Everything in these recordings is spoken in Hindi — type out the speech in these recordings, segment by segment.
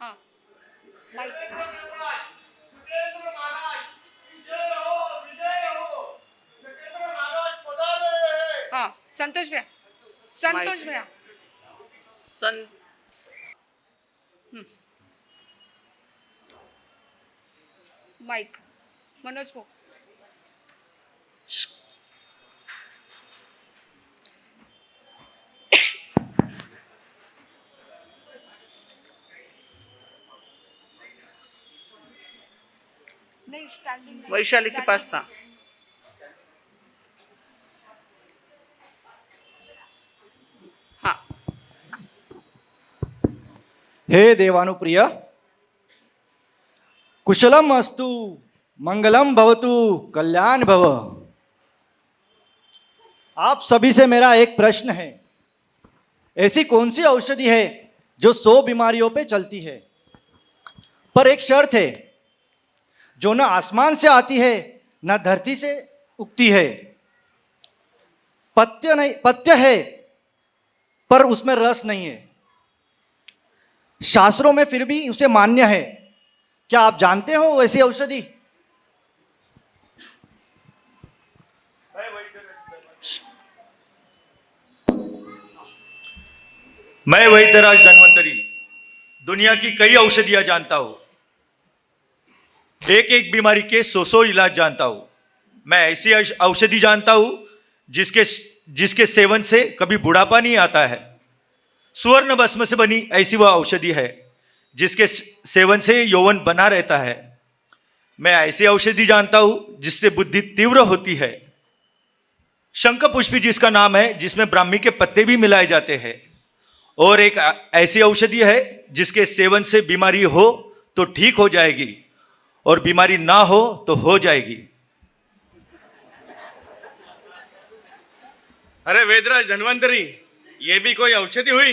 हाँ माइक। हाँ संतोष भैया, संतोष भैया। सन माइक मनोज को। नहीं स्टैंडिंग। वैशाली के पास था। हाँ। हे देवानुप्रिय, कुशलम अस्तु, मंगलम भवतु, कल्याण भव। आप सभी से मेरा एक प्रश्न है। ऐसी कौन सी औषधि है जो 100 बीमारियों पे चलती है, पर एक शर्त है, जो न आसमान से आती है न धरती से उगती है। पत्य नहीं, पत्य है पर उसमें रस नहीं है। शास्त्रों में फिर भी उसे मान्य है। क्या आप जानते हो वैसी औषधि? मैं वैद्यराज धन्वंतरी दुनिया की कई औषधियां जानता हूं। एक एक बीमारी के 100 इलाज जानता हूं। मैं ऐसी औषधि जानता हूं जिसके सेवन से कभी बुढ़ापा नहीं आता है। सुवर्ण भस्म से बनी ऐसी वह औषधि है जिसके सेवन से यौवन बना रहता है। मैं ऐसी औषधि जानता हूं जिससे बुद्धि तीव्र होती है। शंख पुष्पी जिसका नाम है, जिसमें ब्राह्मी के पत्ते भी मिलाए जाते हैं। और एक ऐसी औषधि है जिसके सेवन से बीमारी हो तो ठीक हो जाएगी और बीमारी ना हो तो हो जाएगी। अरे वेदराज धन्वंतरी, ये भी कोई औषधि हुई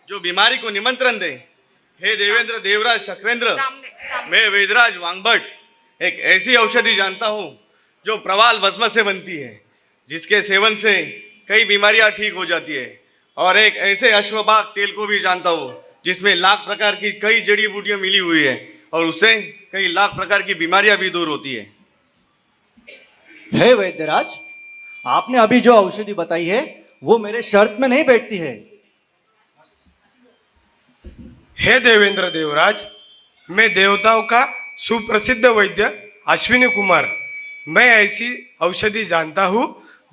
जो बीमारी को निमंत्रण दे? हे देवेंद्र देवराज शक्रेंद्र, मैं वेदराज वांगभट एक ऐसी औषधि जानता हूँ जो प्रवाल भस्म से बनती है, जिसके सेवन से कई बीमारियां ठीक हो जाती है। और एक ऐसे अश्वभाग तेल को भी जानता हूँ जिसमें लाख प्रकार की कई जड़ी बूटियां मिली हुई है और उससे कई लाख प्रकार की बीमारियां भी दूर होती है। हे वैद्यराज, आपने अभी जो औषधि बताई है वो मेरे शर्त में नहीं बैठती है। हे देवेंद्र देवराज, मैं देवताओं का सुप्रसिद्ध वैद्य अश्विनी कुमार, मैं ऐसी औषधि जानता हूँ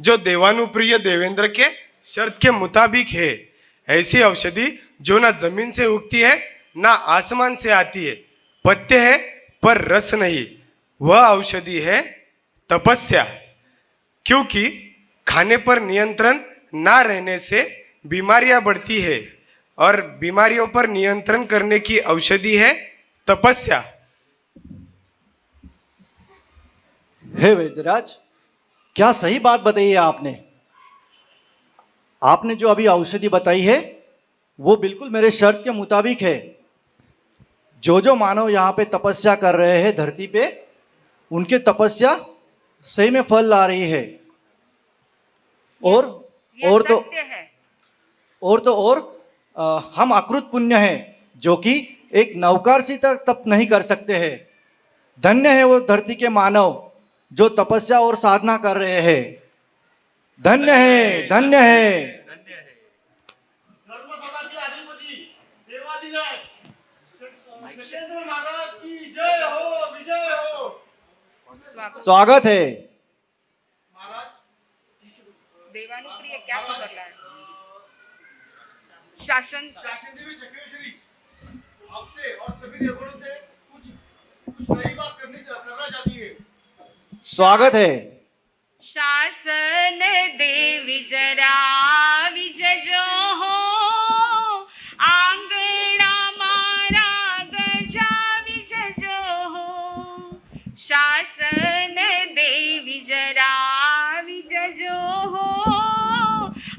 जो देवानुप्रिय देवेंद्र के शर्त के मुताबिक है। ऐसी औषधि जो ना जमीन से उगती है ना आसमान से आती है, पत्ते है पर रस नहीं। वह औषधि है तपस्या, क्योंकि खाने पर नियंत्रण ना रहने से बीमारियां बढ़ती है और बीमारियों पर नियंत्रण करने की औषधि है तपस्या। हे वैद्यराज, क्या सही बात बताई है आपने? आपने जो अभी औषधि बताई है वो बिल्कुल मेरे शर्त के मुताबिक है। जो मानव यहाँ पे तपस्या कर रहे हैं धरती पे, उनके तपस्या सही में फल ला रही है। हम अकृत पुण्य हैं जो कि एक नौकार सी तक तप नहीं कर सकते हैं। धन्य है वो धरती के मानव जो तपस्या और साधना कर रहे हैं। धन्य है, धन्य है। धर्मसभा के अधिपति देवाधिराज शक्रेंद्र महाराज की जय हो, विजय हो। स्वागत है महाराज। देवानुप्रिय क्या कर रहा है? शासन देवी चक्रेश्वरी आपसे और सभी देवगणों से कुछ नई बात करना चाहती है। स्वागत है। शासन देवी जरा विजजो हो, आंगणा मारा गजा विजजो हो। शासन देवी जरा विजजो हो,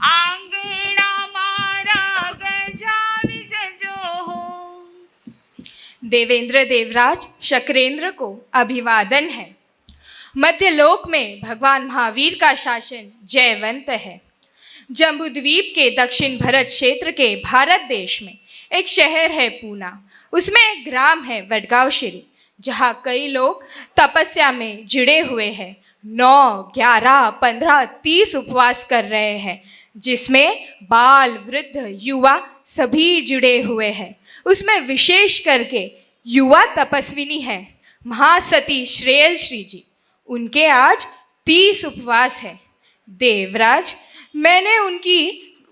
आंगणा मारा गजा विजजो हो। देवेंद्र देवराज शक्रेंद्र को अभिवादन है। मध्यलोक में भगवान महावीर का शासन जयवंत है। जम्बूद्वीप के दक्षिण भरत क्षेत्र के भारत देश में एक शहर है पूना, उसमें एक ग्राम है वडगांव श्री, जहाँ कई लोग तपस्या में जुड़े हुए हैं। 9, 11, 15, 30 उपवास कर रहे हैं, जिसमें बाल, वृद्ध, युवा सभी जुड़े हुए हैं। उसमें विशेष करके युवा तपस्विनी है महासती श्रेयल श्री जी। उनके आज 30 उपवास है। देवराज, मैंने उनकी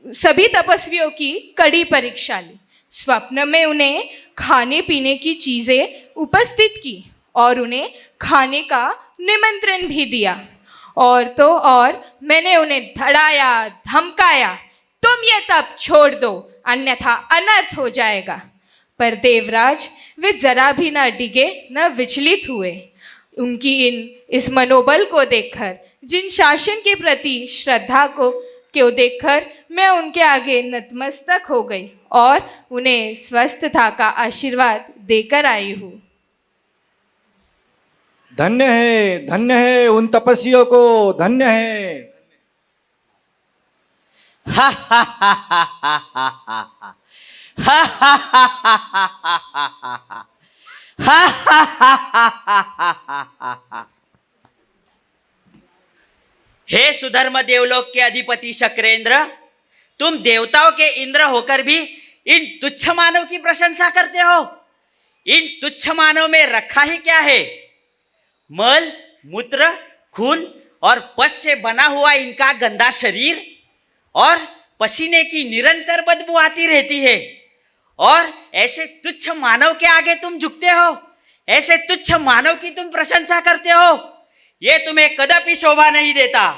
सभी तपस्वियों की कड़ी परीक्षा ली। स्वप्न में उन्हें खाने पीने की चीज़ें उपस्थित की और उन्हें खाने का निमंत्रण भी दिया। और तो और मैंने उन्हें धड़ाया, धमकाया, तुम ये तप छोड़ दो अन्यथा अनर्थ हो जाएगा। पर देवराज, वे जरा भी न डिगे न विचलित हुए। उनकी इस मनोबल को देखकर, जिन शासन के प्रति श्रद्धा को देखकर मैं उनके आगे नतमस्तक हो गई और उन्हें स्वस्थता का आशीर्वाद देकर आई हूँ। धन्य है उन तपस्वियों को, धन्य है। हा हा हा हा हा हा हा हा हा हा हा। हे सुधर्म देवलोक के अधिपति शक्रेंद्र, तुम देवताओं के इंद्र होकर भी इन तुच्छ मानव की प्रशंसा करते हो। इन तुच्छ मानव में रखा ही क्या है? मल, मूत्र, खून और पस से बना हुआ इनका गंदा शरीर और पसीने की निरंतर बदबू आती रहती है। और ऐसे तुच्छ मानव के आगे तुम झुकते हो, ऐसे तुच्छ मानव की तुम प्रशंसा करते हो। ये तुम्हें कदापि शोभा नहीं देता।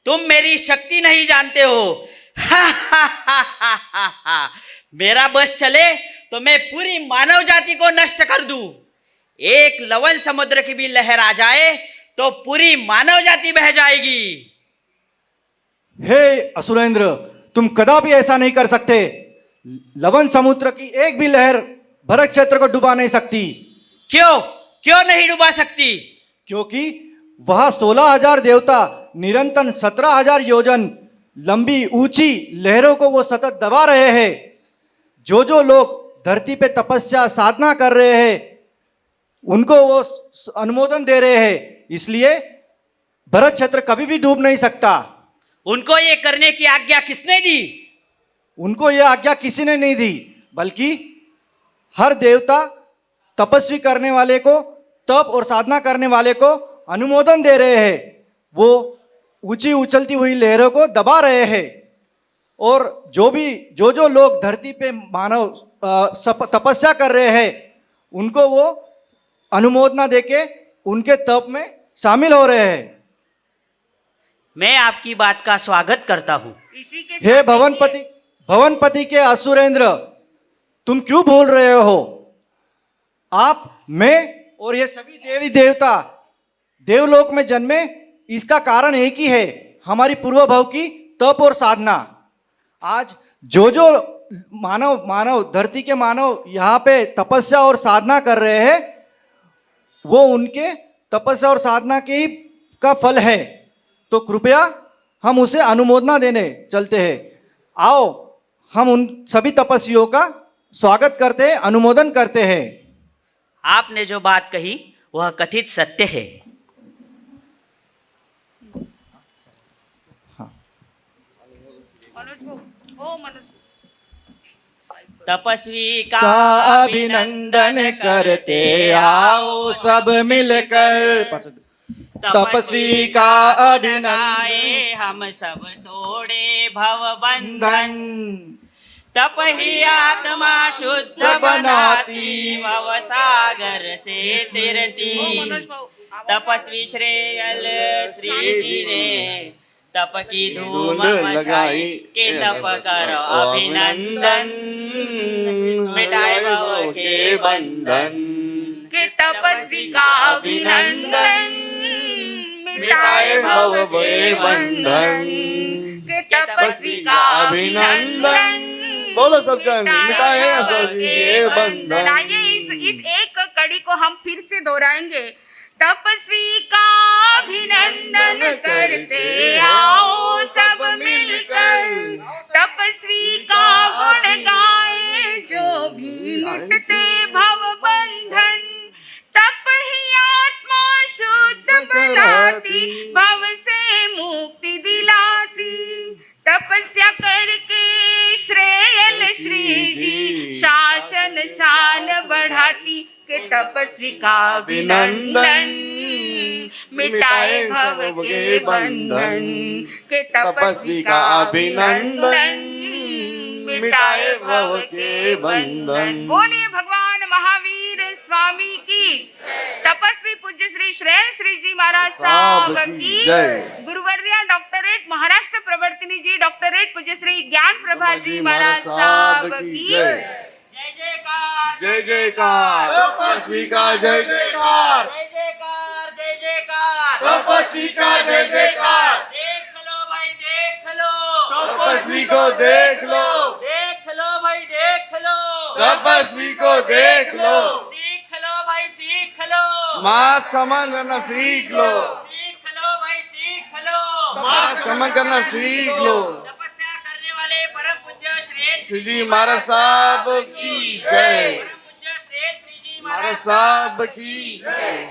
तुम मेरी शक्ति नहीं जानते हो। हा हा हा हा हा हा। मेरा बस चले तो मैं पूरी मानव जाति को नष्ट कर दूं। एक लवण समुद्र की भी लहर आ जाए तो पूरी मानव जाति बह जाएगी। हे असुरेंद्र, तुम कदापि ऐसा नहीं कर सकते। लवण समुद्र की एक भी लहर भरत क्षेत्र को डुबा नहीं सकती। क्यों नहीं डुबा सकती? क्योंकि वह 16,000 देवता निरंतर 17,000 योजन लंबी ऊंची लहरों को वो सतत दबा रहे हैं। जो लोग धरती पे तपस्या साधना कर रहे हैं उनको वो अनुमोदन दे रहे हैं। इसलिए भरत क्षेत्र कभी भी डूब नहीं सकता। उनको ये करने की आज्ञा किसने दी? उनको यह आज्ञा किसी ने नहीं दी, बल्कि हर देवता तपस्वी करने वाले को, तप और साधना करने वाले को अनुमोदन दे रहे हैं। वो ऊंची उछलती हुई लहरों को दबा रहे हैं। और जो लोग धरती पे मानव तपस्या कर रहे हैं उनको वो अनुमोदना देके उनके तप में शामिल हो रहे हैं। मैं आपकी बात का स्वागत करता हूँ। इसी के हे साथ भवनपति के असुरेंद्र, तुम क्यों भूल रहे हो? आप, मैं और ये सभी देवी देवता देवलोक में जन्मे, इसका कारण एक ही है, हमारी पूर्व भाव की तप और साधना। आज जो मानव धरती के मानव यहाँ पे तपस्या और साधना कर रहे हैं वो उनके तपस्या और साधना के ही का फल है। तो कृपया हम उसे अनुमोदना देने चलते हैं। आओ हम उन सभी तपस्वियों का स्वागत करते हैं, अनुमोदन करते हैं। आपने जो बात कही वह कथित सत्य है। तपस्वी का अभिनंदन करते आओ सब मिलकर। तपस्वी का अभिनंदन हम सब तोड़े भव बंधन। तप ही आत्मा शुद्ध बनाती, भव सागर से तिरती। तपस्वी श्रेयल श्री जी ने तप की धूम मचाई के तप करो अभिनंदन। मिटाए भव के बंधन, के तपस्वी का अभिनंदन। मिटाए भव के बंधन, के तपस्वी का अभिनंदन। बोलो सब जन, मिटाए सब के बंधन। आइए इस एक कड़ी को हम फिर से दोहराएंगे। तपस्वी का अभिनंदन करते आओ सब मिलकर, तपस्वी का गुण गाए जो भी मिटते भव बंधन, तप ही आत्मा शुद्ध बनाती, भव से मुक्ति दिलाती, तपस्या करके श्रेयल श्री जी शासन शान बढ़ाती, के तपस्वी का अभिनंदन मिटाए भव के बंधन, के तपस्वी का अभिनंदन मिटाए भव के बंधन। बोलिए भगवान महावीर स्वामी की, तपस्वी पूज्य श्री श्रेयल श्री जी महाराज साहब की, गुरुवर्या डॉक्टरेट महाराष्ट्र प्रवर्तिनी जी, डॉक्टरेट पूज्य श्री ज्ञान प्रभा जी महाराज साहब की जय जयकार जय जयकार तपस्वी का जय जयकार, जय जयकार जय जयकार तपस्वी का जय जयकार। देख लो भाई देख लो, तपस्वी को देख लो, देख लो भाई देख लो, तपस्वी को देख लो, सीख लो भाई सीख लो, मांस खमन करना सीख लो, सीख लो भाई सीख लो, मांस खमन करना सीख लो। तपस्या करने वाले परम पूज्य श्री श्री जी महाराज साहब की जय, परम पूज्य श्री जी महाराज साहब की जय।